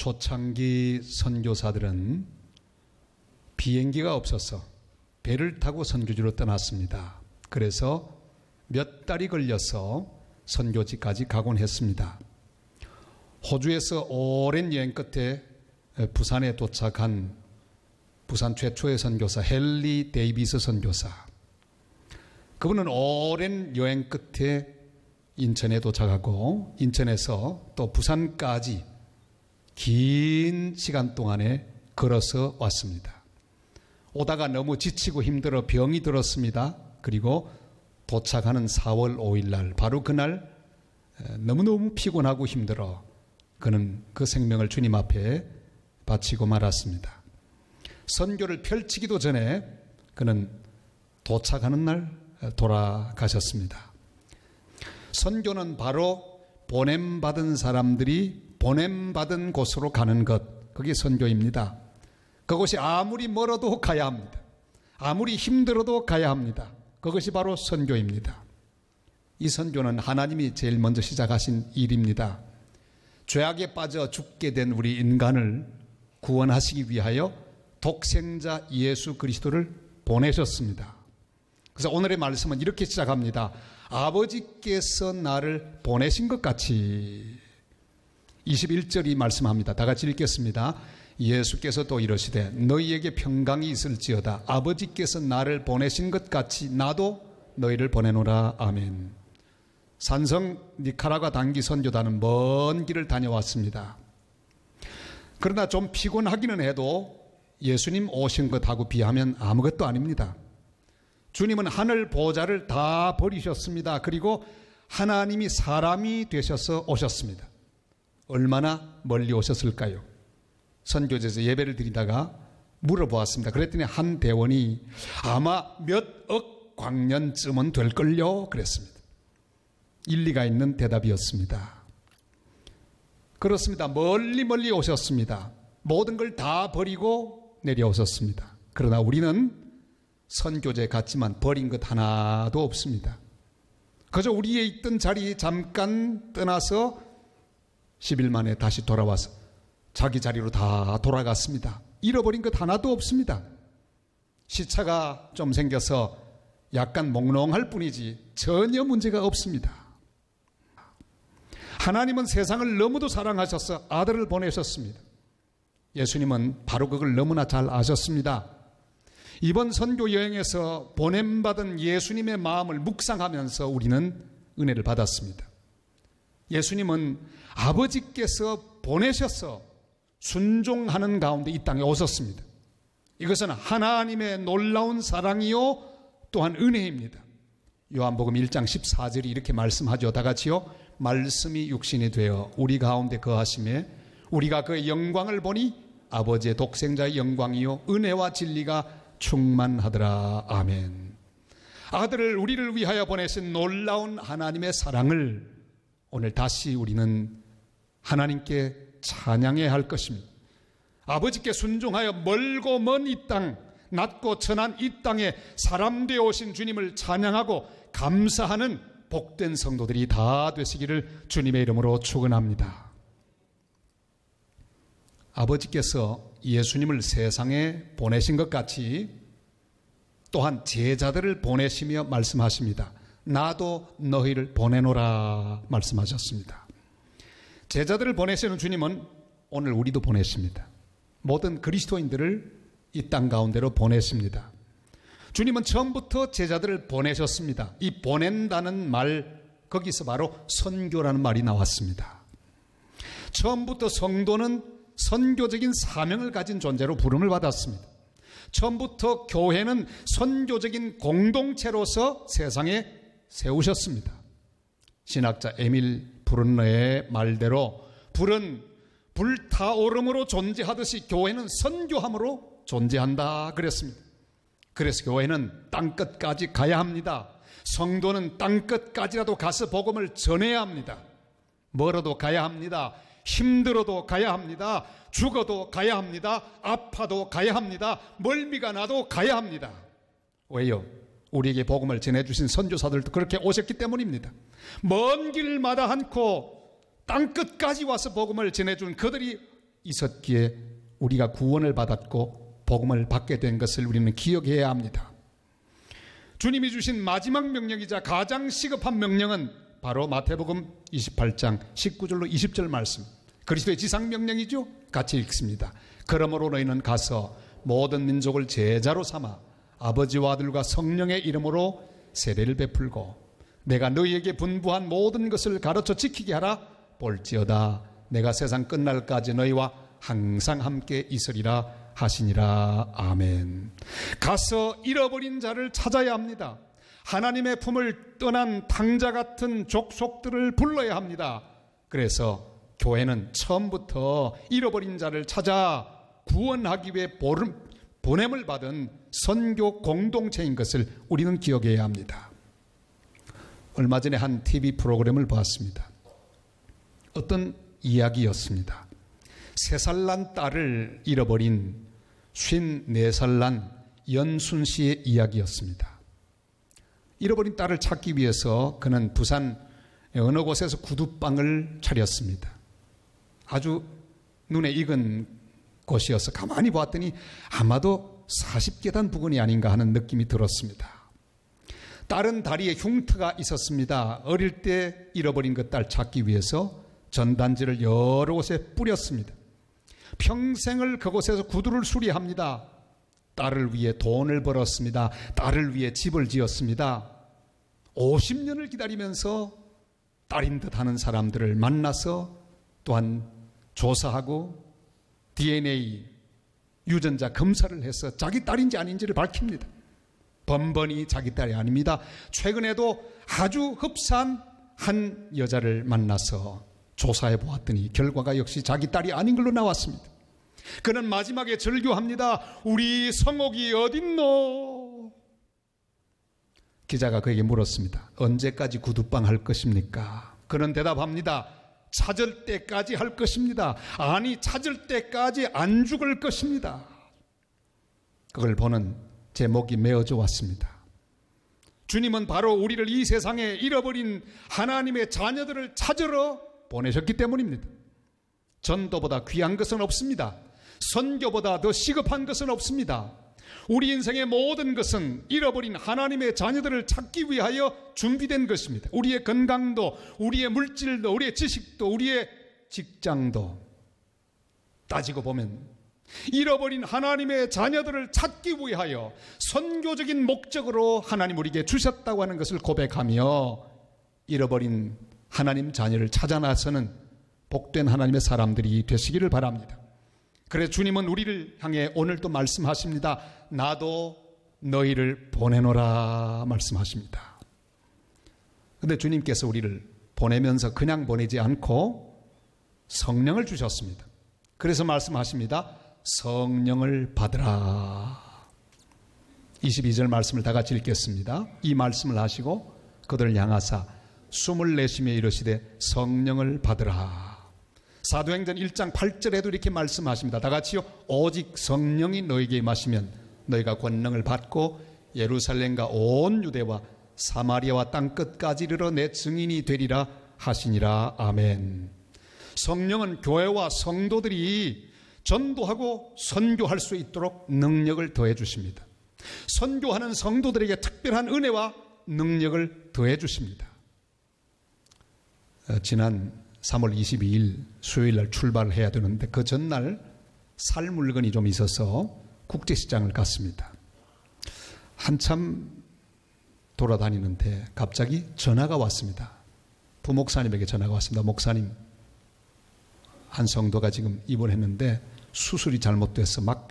초창기 선교사들은 비행기가 없어서 배를 타고 선교지로 떠났습니다. 그래서 몇 달이 걸려서 선교지까지 가곤 했습니다. 호주에서 오랜 여행 끝에 부산에 도착한 부산 최초의 선교사 헨리 데이비스 선교사. 그분은 오랜 여행 끝에 인천에 도착하고 인천에서 또 부산까지 긴 시간 동안에 걸어서 왔습니다. 오다가 너무 지치고 힘들어 병이 들었습니다. 그리고 도착하는 4월 5일 날 바로 그날 너무너무 피곤하고 힘들어 그는 그 생명을 주님 앞에 바치고 말았습니다. 선교를 펼치기도 전에 그는 도착하는 날 돌아가셨습니다. 선교는 바로 보냄받은 사람들이 보냄받은 곳으로 가는 것, 그게 선교입니다. 그곳이 아무리 멀어도 가야 합니다. 아무리 힘들어도 가야 합니다. 그것이 바로 선교입니다. 이 선교는 하나님이 제일 먼저 시작하신 일입니다. 죄악에 빠져 죽게 된 우리 인간을 구원하시기 위하여 독생자 예수 그리스도를 보내셨습니다. 그래서 오늘의 말씀은 이렇게 시작합니다. 아버지께서 나를 보내신 것 같이. 21절이 말씀합니다. 다 같이 읽겠습니다. 예수께서 또 이러시되 너희에게 평강이 있을지어다. 아버지께서 나를 보내신 것 같이 나도 너희를 보내노라. 아멘. 산성 니카라과 단기 선교단은 먼 길을 다녀왔습니다. 그러나 좀 피곤하기는 해도 예수님 오신 것하고 비하면 아무것도 아닙니다. 주님은 하늘 보좌를 다 버리셨습니다. 그리고 하나님이 사람이 되셔서 오셨습니다. 얼마나 멀리 오셨을까요? 선교지에서 예배를 드리다가 물어보았습니다. 그랬더니 한 대원이 아마 몇억 광년쯤은 될걸요? 그랬습니다. 일리가 있는 대답이었습니다. 그렇습니다. 멀리 오셨습니다. 모든 걸 다 버리고 내려오셨습니다. 그러나 우리는 선교지에 갔지만 버린 것 하나도 없습니다. 그저 우리의 있던 자리 잠깐 떠나서 10일 만에 다시 돌아와서 자기 자리로 다 돌아갔습니다. 잃어버린 것 하나도 없습니다. 시차가 좀 생겨서 약간 몽롱할 뿐이지 전혀 문제가 없습니다. 하나님은 세상을 너무도 사랑하셔서 아들을 보내셨습니다. 예수님은 바로 그걸 너무나 잘 아셨습니다. 이번 선교 여행에서 보냄받은 예수님의 마음을 묵상하면서 우리는 은혜를 받았습니다. 예수님은 아버지께서 보내셔서 순종하는 가운데 이 땅에 오셨습니다. 이것은 하나님의 놀라운 사랑이요 또한 은혜입니다. 요한복음 1장 14절이 이렇게 말씀하죠. 다 같이요. 말씀이 육신이 되어 우리 가운데 거하심에 우리가 그의 영광을 보니 아버지의 독생자의 영광이요 은혜와 진리가 충만하더라. 아멘. 아들을 우리를 위하여 보내신 놀라운 하나님의 사랑을 오늘 다시 우리는 하나님께 찬양해야 할 것입니다. 아버지께 순종하여 멀고 먼 이 땅, 낮고 천한 이 땅에 사람 되어 오신 주님을 찬양하고 감사하는 복된 성도들이 다 되시기를 주님의 이름으로 축원합니다. 아버지께서 예수님을 세상에 보내신 것 같이 또한 제자들을 보내시며 말씀하십니다. 나도 너희를 보내노라 말씀하셨습니다. 제자들을 보내시는 주님은 오늘 우리도 보내십니다. 모든 그리스도인들을 이 땅 가운데로 보내십니다. 주님은 처음부터 제자들을 보내셨습니다. 이 보낸다는 말, 거기서 바로 선교라는 말이 나왔습니다. 처음부터 성도는 선교적인 사명을 가진 존재로 부름을 받았습니다. 처음부터 교회는 선교적인 공동체로서 세상에 세우셨습니다. 신학자 에밀 브룬너의 말대로 불은 불타오름으로 존재하듯이 교회는 선교함으로 존재한다 그랬습니다. 그래서 교회는 땅끝까지 가야 합니다. 성도는 땅끝까지라도 가서 복음을 전해야 합니다. 멀어도 가야 합니다. 힘들어도 가야 합니다. 죽어도 가야 합니다. 아파도 가야 합니다. 멀미가 나도 가야 합니다. 왜요? 우리에게 복음을 전해주신 선교사들도 그렇게 오셨기 때문입니다. 먼 길마다 않고 땅끝까지 와서 복음을 전해준 그들이 있었기에 우리가 구원을 받았고 복음을 받게 된 것을 우리는 기억해야 합니다. 주님이 주신 마지막 명령이자 가장 시급한 명령은 바로 마태복음 28장 19절로 20절 말씀, 그리스도의 지상명령이죠. 같이 읽습니다. 그러므로 너희는 가서 모든 민족을 제자로 삼아 아버지와 아들과 성령의 이름으로 세례를 베풀고 내가 너희에게 분부한 모든 것을 가르쳐 지키게 하라. 볼지어다 내가 세상 끝날까지 너희와 항상 함께 있으리라 하시니라. 아멘. 가서 잃어버린 자를 찾아야 합니다. 하나님의 품을 떠난 탕자 같은 족속들을 불러야 합니다. 그래서 교회는 처음부터 잃어버린 자를 찾아 구원하기 위해 보냄을 받은 선교 공동체인 것을 우리는 기억해야 합니다. 얼마 전에 한 TV 프로그램을 보았습니다. 어떤 이야기였습니다. 3살 난 딸을 잃어버린 54살 난 연순 씨의 이야기였습니다. 잃어버린 딸을 찾기 위해서 그는 부산 어느 곳에서 구두방을 차렸습니다. 아주 눈에 익은 곳이어서 가만히 보았더니 아마도 40계단 부근이 아닌가 하는 느낌이 들었습니다. 딸은 다리에 흉터가 있었습니다. 어릴 때 잃어버린 그 딸 찾기 위해서 전단지를 여러 곳에 뿌렸습니다. 평생을 그곳에서 구두를 수리합니다. 딸을 위해 돈을 벌었습니다. 딸을 위해 집을 지었습니다. 50년을 기다리면서 딸인 듯 하는 사람들을 만나서 또한 조사하고 DNA 유전자 검사를 해서 자기 딸인지 아닌지를 밝힙니다. 번번이 자기 딸이 아닙니다. 최근에도 아주 흡사한 한 여자를 만나서 조사해 보았더니 결과가 역시 자기 딸이 아닌 걸로 나왔습니다. 그는 마지막에 절규합니다. 우리 성옥이 어딨노? 기자가 그에게 물었습니다. 언제까지 구두방 할 것입니까? 그는 대답합니다. 찾을 때까지 할 것입니다. 아니, 찾을 때까지 안 죽을 것입니다. 그걸 보는 제 목이 메어 좋았습니다. 주님은 바로 우리를 이 세상에 잃어버린 하나님의 자녀들을 찾으러 보내셨기 때문입니다. 전도보다 귀한 것은 없습니다. 선교보다 더 시급한 것은 없습니다. 우리 인생의 모든 것은 잃어버린 하나님의 자녀들을 찾기 위하여 준비된 것입니다. 우리의 건강도, 우리의 물질도, 우리의 지식도, 우리의 직장도 따지고 보면 잃어버린 하나님의 자녀들을 찾기 위하여 선교적인 목적으로 하나님 우리에게 주셨다고 하는 것을 고백하며 잃어버린 하나님 자녀를 찾아 나서는 복된 하나님의 사람들이 되시기를 바랍니다. 그래서 주님은 우리를 향해 오늘도 말씀하십니다. 나도 너희를 보내노라 말씀하십니다. 그런데 주님께서 우리를 보내면서 그냥 보내지 않고 성령을 주셨습니다. 그래서 말씀하십니다. 성령을 받으라. 22절 말씀을 다 같이 읽겠습니다. 이 말씀을 하시고 그들을 향하사 숨을 내쉬며 이르시되 성령을 받으라. 사도행전 1장 8절에도 이렇게 말씀하십니다. 다 같이요. 오직 성령이 너에게 임하시면 너희가 권능을 받고 예루살렘과 온 유대와 사마리아와 땅끝까지 이르러 내 증인이 되리라 하시니라. 아멘. 성령은 교회와 성도들이 전도하고 선교할 수 있도록 능력을 더해 주십니다. 선교하는 성도들에게 특별한 은혜와 능력을 더해 주십니다. 지난 3월 22일 수요일 날 출발을 해야 되는데 그 전날 살 물건이 좀 있어서 국제시장을 갔습니다. 한참 돌아다니는데 갑자기 전화가 왔습니다. 부목사님에게 전화가 왔습니다. 목사님, 한 성도가 지금 입원했는데 수술이 잘못돼서 막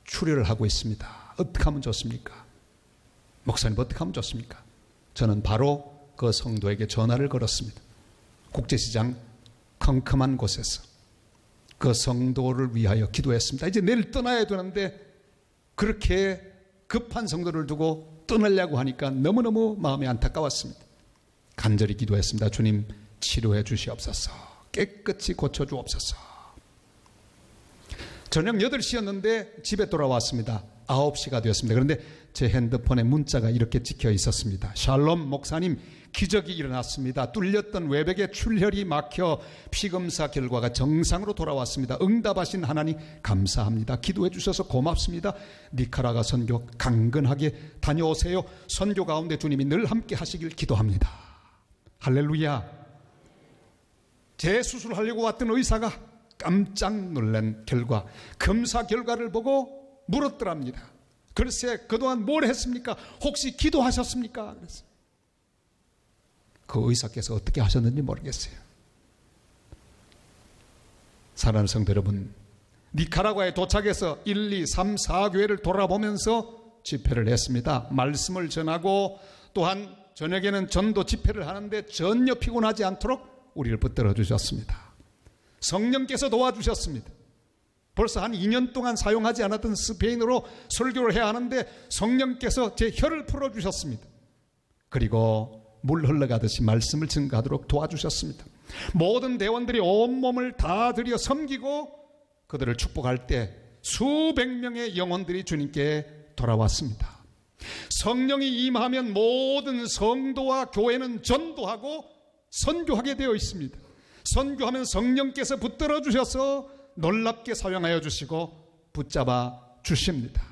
출혈을 하고 있습니다. 어떻게 하면 좋습니까? 목사님, 어떻게 하면 좋습니까? 저는 바로 그 성도에게 전화를 걸었습니다. 국제시장 컴컴한 곳에서 그 성도를 위하여 기도했습니다. 이제 내일 떠나야 되는데 그렇게 급한 성도를 두고 떠나려고 하니까 너무너무 마음이 안타까웠습니다. 간절히 기도했습니다. 주님, 치료해 주시옵소서. 깨끗이 고쳐주옵소서. 저녁 8시였는데 집에 돌아왔습니다. 9시가 되었습니다. 그런데 제 핸드폰에 문자가 이렇게 찍혀 있었습니다. 샬롬 목사님, 기적이 일어났습니다. 뚫렸던 외벽에 출혈이 막혀 피검사 결과가 정상으로 돌아왔습니다. 응답하신 하나님 감사합니다. 기도해 주셔서 고맙습니다. 니카라과 선교 강건하게 다녀오세요. 선교 가운데 주님이 늘 함께 하시길 기도합니다. 할렐루야. 재수술하려고 왔던 의사가 깜짝 놀란 결과, 검사 결과를 보고 물었더랍니다. 글쎄 그동안 뭘 했습니까? 혹시 기도하셨습니까? 그랬어요. 그 의사께서 어떻게 하셨는지 모르겠어요. 사랑하는 성도 여러분, 니카라과에 도착해서 1, 2, 3, 4교회를 돌아보면서 집회를 했습니다. 말씀을 전하고 또한 저녁에는 전도 집회를 하는데 전혀 피곤하지 않도록 우리를 붙들어 주셨습니다. 성령께서 도와주셨습니다. 벌써 한 2년 동안 사용하지 않았던 스페인어로 설교를 해야 하는데 성령께서 제 혀를 풀어주셨습니다. 그리고 물 흘러가듯이 말씀을 증가하도록 도와주셨습니다. 모든 대원들이 온몸을 다 들여 섬기고 그들을 축복할 때 수백 명의 영혼들이 주님께 돌아왔습니다. 성령이 임하면 모든 성도와 교회는 전도하고 선교하게 되어 있습니다. 선교하면 성령께서 붙들어 주셔서 놀랍게 사용하여 주시고 붙잡아 주십니다.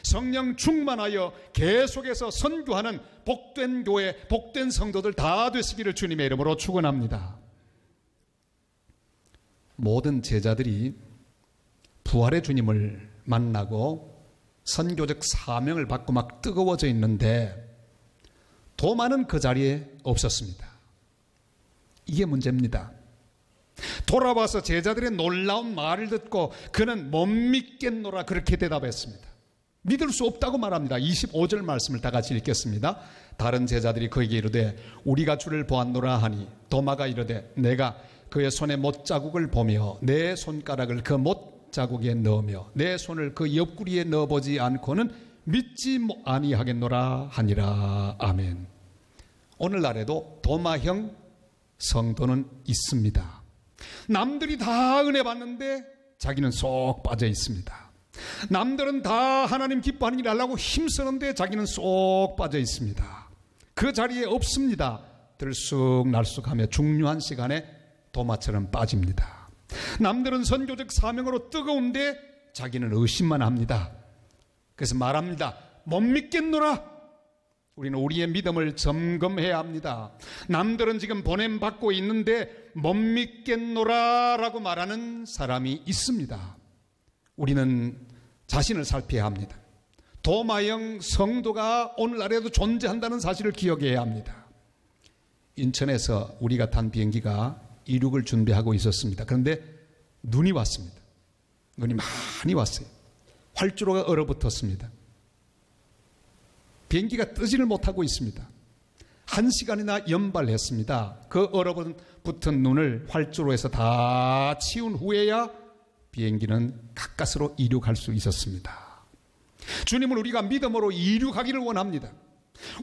성령 충만하여 계속해서 선교하는 복된 교회, 복된 성도들 다 되시기를 주님의 이름으로 축원합니다. 모든 제자들이 부활의 주님을 만나고 선교적 사명을 받고 막 뜨거워져 있는데 도마는 그 자리에 없었습니다. 이게 문제입니다. 돌아와서 제자들의 놀라운 말을 듣고 그는 못 믿겠노라 그렇게 대답했습니다. 믿을 수 없다고 말합니다. 25절 말씀을 다 같이 읽겠습니다. 다른 제자들이 그에게 이르되 우리가 주를 보았노라 하니 도마가 이르되 내가 그의 손에 못자국을 보며 내 손가락을 그 못자국에 넣으며 내 손을 그 옆구리에 넣어보지 않고는 믿지 아니하겠노라 하니라. 아멘. 오늘날에도 도마형 성도는 있습니다. 남들이 다 은혜 받는데 자기는 쏙 빠져 있습니다. 남들은 다 하나님 기뻐하는 일 하려고 힘쓰는데 자기는 쏙 빠져 있습니다. 그 자리에 없습니다. 들쑥날쑥하며 중요한 시간에 도마처럼 빠집니다. 남들은 선교적 사명으로 뜨거운데 자기는 의심만 합니다. 그래서 말합니다. 못 믿겠노라. 우리는 우리의 믿음을 점검해야 합니다. 남들은 지금 보냄받고 있는데 못 믿겠노라 라고 말하는 사람이 있습니다. 우리는 자신을 살펴야 합니다. 도마형 성도가 오늘날에도 존재한다는 사실을 기억해야 합니다. 인천에서 우리가 탄 비행기가 이륙을 준비하고 있었습니다. 그런데 눈이 왔습니다. 눈이 많이 왔어요. 활주로가 얼어붙었습니다. 비행기가 뜨지를 못하고 있습니다. 1시간이나 연발했습니다. 그 얼어붙은 눈을 활주로에서 다 치운 후에야 비행기는 가까스로 이륙할 수 있었습니다. 주님은 우리가 믿음으로 이륙하기를 원합니다.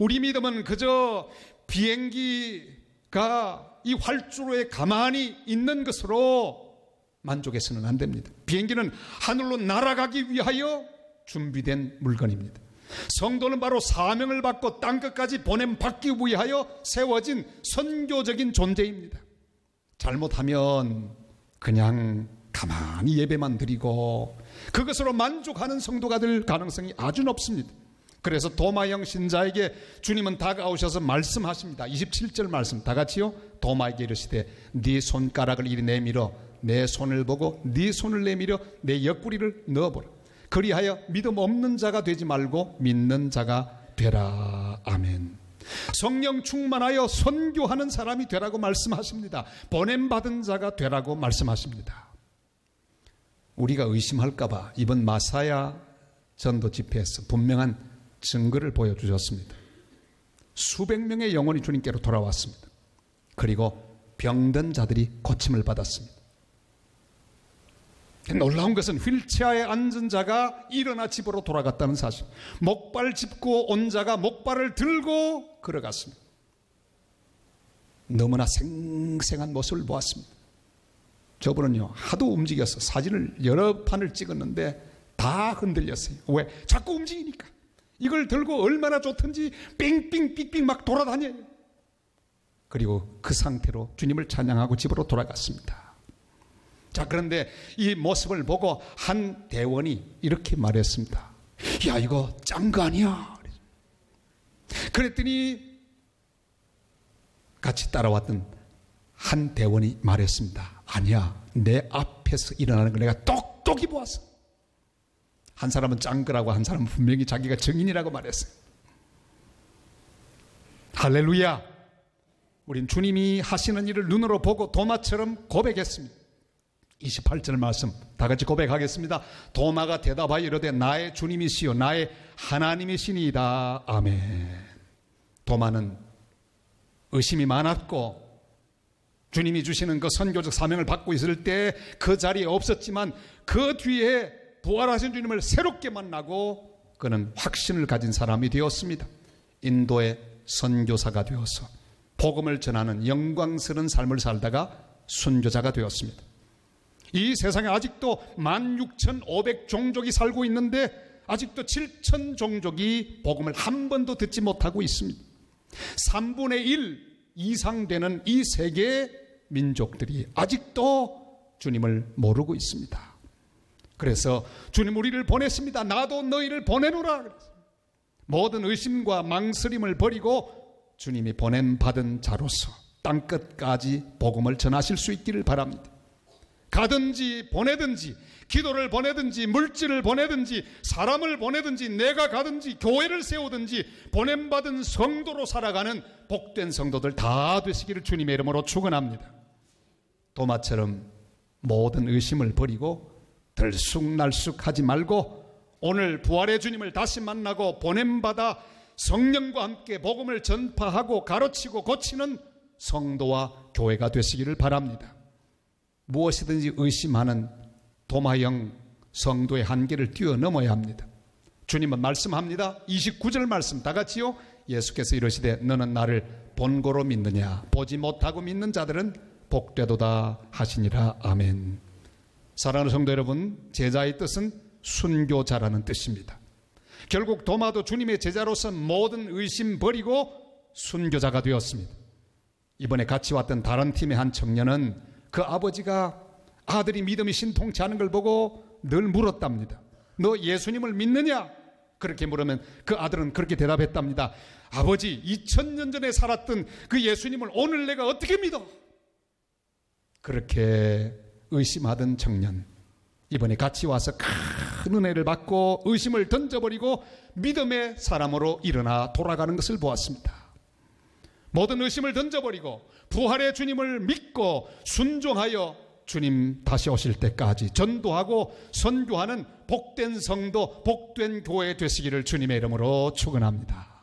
우리 믿음은 그저 비행기가 이 활주로에 가만히 있는 것으로 만족해서는 안 됩니다. 비행기는 하늘로 날아가기 위하여 준비된 물건입니다. 성도는 바로 사명을 받고 땅끝까지 보냄받기 위하여 세워진 선교적인 존재입니다. 잘못하면 그냥 가만히 예배만 드리고 그것으로 만족하는 성도가 될 가능성이 아주 높습니다. 그래서 도마형 신자에게 주님은 다가오셔서 말씀하십니다. 27절 말씀 다 같이요. 도마에게 이르시되 네 손가락을 이리 내밀어 내 손을 보고 네 손을 내밀어 내 옆구리를 넣어보라. 그리하여 믿음 없는 자가 되지 말고 믿는 자가 되라. 아멘. 성령 충만하여 선교하는 사람이 되라고 말씀하십니다. 보냄받은 자가 되라고 말씀하십니다. 우리가 의심할까봐 이번 마사야 전도 집회에서 분명한 증거를 보여주셨습니다. 수백 명의 영혼이 주님께로 돌아왔습니다. 그리고 병든 자들이 고침을 받았습니다. 놀라운 것은 휠체어에 앉은 자가 일어나 집으로 돌아갔다는 사실. 목발 짚고 온 자가 목발을 들고 걸어갔습니다. 너무나 생생한 모습을 보았습니다. 저분은요 하도 움직여서 사진을 여러 판을 찍었는데 다 흔들렸어요. 왜? 자꾸 움직이니까. 이걸 들고 얼마나 좋든지 빙빙 삑빙 막 돌아다녀요. 그리고 그 상태로 주님을 찬양하고 집으로 돌아갔습니다. 자, 그런데 이 모습을 보고 한 대원이 이렇게 말했습니다. 야, 이거 짠 거 아니야? 그랬더니 같이 따라왔던 한 대원이 말했습니다. 아니야, 내 앞에서 일어나는 걸 내가 똑똑히 보았어. 한 사람은 짠 거라고, 한 사람은 분명히 자기가 증인이라고 말했어요. 할렐루야. 우린 주님이 하시는 일을 눈으로 보고 도마처럼 고백했습니다. 28절 말씀 다 같이 고백하겠습니다. 도마가 대답하여 이르되 나의 주님이시요 나의 하나님이시니이다. 아멘. 도마는 의심이 많았고 주님이 주시는 그 선교적 사명을 받고 있을 때 그 자리에 없었지만 그 뒤에 부활하신 주님을 새롭게 만나고 그는 확신을 가진 사람이 되었습니다. 인도의 선교사가 되어서 복음을 전하는 영광스러운 삶을 살다가 순교자가 되었습니다. 이 세상에 아직도 16,500종족이 살고 있는데 아직도 7,000 종족이 복음을 한 번도 듣지 못하고 있습니다. 3분의 1 이상 되는 이 세계의 민족들이 아직도 주님을 모르고 있습니다. 그래서 주님 우리를 보냈습니다. 나도 너희를 보내노라. 모든 의심과 망설임을 버리고 주님이 보냄받은 자로서 땅끝까지 복음을 전하실 수 있기를 바랍니다. 가든지 보내든지 기도를 보내든지 물질을 보내든지 사람을 보내든지 내가 가든지 교회를 세우든지 보냄받은 성도로 살아가는 복된 성도들 다 되시기를 주님의 이름으로 축원합니다. 도마처럼 모든 의심을 버리고 들쑥날쑥하지 말고 오늘 부활의 주님을 다시 만나고 보냄받아 성령과 함께 복음을 전파하고 가르치고 고치는 성도와 교회가 되시기를 바랍니다. 무엇이든지 의심하는 도마형 성도의 한계를 뛰어넘어야 합니다. 주님은 말씀합니다. 29절 말씀 다 같이요. 예수께서 이르시되 너는 나를 본고로 믿느냐 보지 못하고 믿는 자들은 복되도다 하시니라. 아멘. 사랑하는 성도 여러분, 제자의 뜻은 순교자라는 뜻입니다. 결국 도마도 주님의 제자로서 모든 의심 버리고 순교자가 되었습니다. 이번에 같이 왔던 다른 팀의 한 청년은 그 아버지가 아들이 믿음이 신통치 않은 걸 보고 늘 물었답니다. 너 예수님을 믿느냐? 그렇게 물으면 그 아들은 그렇게 대답했답니다. 아버지, 2000년 전에 살았던 그 예수님을 오늘 내가 어떻게 믿어? 그렇게 의심하던 청년, 이번에 같이 와서 큰 은혜를 받고 의심을 던져버리고 믿음의 사람으로 일어나 돌아가는 것을 보았습니다. 모든 의심을 던져버리고 부활의 주님을 믿고 순종하여 주님 다시 오실 때까지 전도하고 선교하는 복된 성도, 복된 교회 되시기를 주님의 이름으로 축원합니다.